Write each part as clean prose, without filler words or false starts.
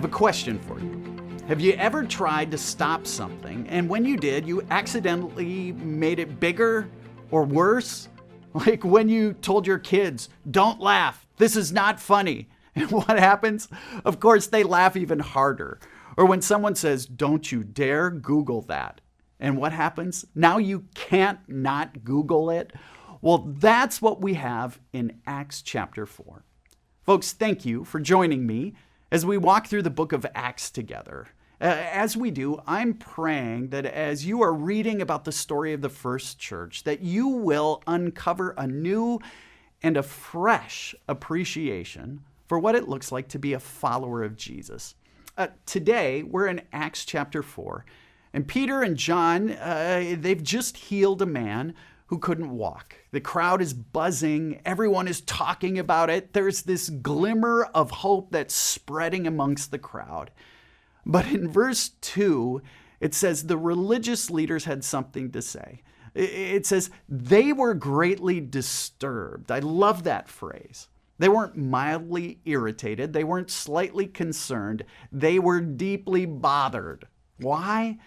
have a question for you. Have you ever tried to stop something, and when you did, you accidentally made it bigger or worse? Like when you told your kids, "Don't laugh, this is not funny." And what happens? Of course, they laugh even harder. Or when someone says, "Don't you dare Google that." And what happens? Now you can't not Google it. Well, that's what we have in Acts chapter 4. Folks, thank you for joining me as we walk through the book of Acts together. As we do, I'm praying that as you are reading about the story of the first church, that you will uncover a new and a fresh appreciation for what it looks like to be a follower of Jesus. Today, we're in Acts chapter 4, and Peter and John, they've just healed a man who couldn't walk. The crowd is buzzing. Everyone is talking about it. There's this glimmer of hope that's spreading amongst the crowd. But in verse 2, it says the religious leaders had something to say. It says they were greatly disturbed. I love that phrase. They weren't mildly irritated. They weren't slightly concerned. They were deeply bothered. Why?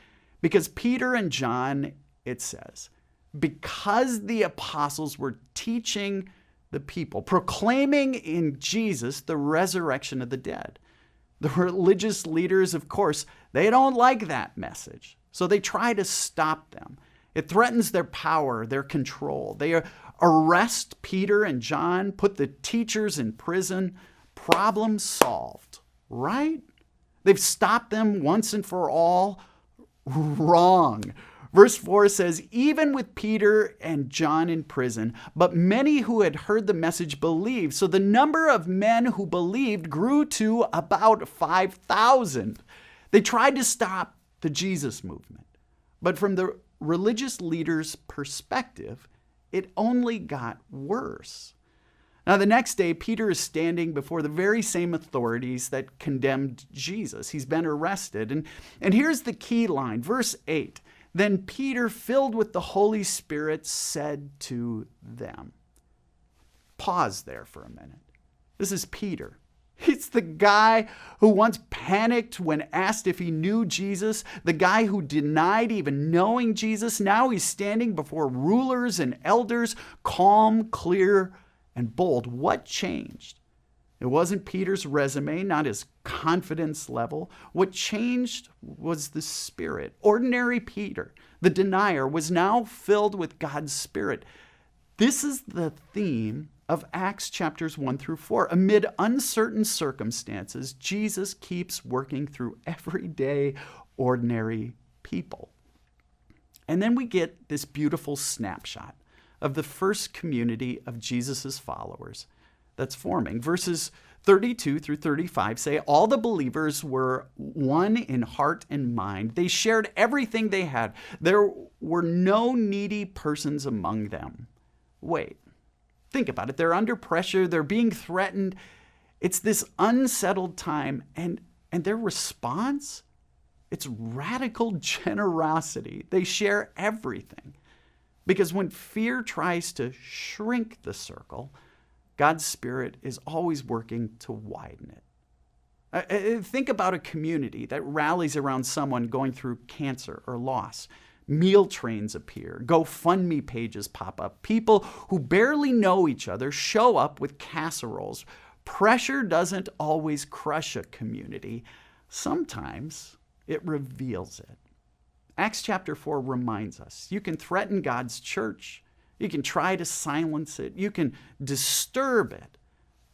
Because Peter and John, it says, because the apostles were teaching the people, proclaiming in Jesus the resurrection of the dead. The religious leaders, of course, they don't like that message, so they try to stop them. It threatens their power, their control. They arrest Peter and John, put the teachers in prison. Problem solved, right? They've stopped them once and for all. Wrong. Verse 4 says, even with Peter and John in prison, but many who had heard the message believed. So the number of men who believed grew to about 5,000. They tried to stop the Jesus movement. But from the religious leaders' perspective, it only got worse. Now, the next day, Peter is standing before the very same authorities that condemned Jesus. He's been arrested. And here's the key line, verse 8. Then Peter, filled with the Holy Spirit, said to them. Pause there for a minute. This is Peter. It's the guy who once panicked when asked if he knew Jesus, the guy who denied even knowing Jesus. Now he's standing before rulers and elders, calm, clear, and bold. What changed? It wasn't Peter's resume, not his confidence level. What changed was the Spirit. Ordinary Peter, the denier, was now filled with God's Spirit. This is the theme of Acts chapters 1 through 4. Amid uncertain circumstances, Jesus keeps working through everyday, ordinary people. And then we get this beautiful snapshot of the first community of Jesus' followers that's forming. Verses 32 through 35 say, all the believers were one in heart and mind. They shared everything they had. There were no needy persons among them. Wait, think about it. They're under pressure. They're being threatened. It's this unsettled time. And their response? It's radical generosity. They share everything. Because when fear tries to shrink the circle, God's Spirit is always working to widen it. Think about a community that rallies around someone going through cancer or loss. Meal trains appear. GoFundMe pages pop up. People who barely know each other show up with casseroles. Pressure doesn't always crush a community. Sometimes it reveals it. Acts chapter 4 reminds us, you can threaten God's church. You can try to silence it. You can disturb it.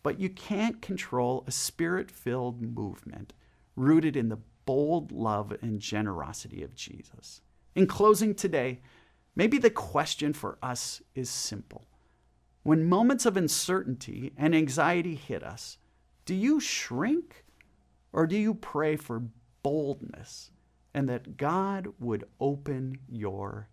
But you can't control a Spirit-filled movement rooted in the bold love and generosity of Jesus. In closing today, maybe the question for us is simple. When moments of uncertainty and anxiety hit us, do you shrink or do you pray for boldness and that God would open your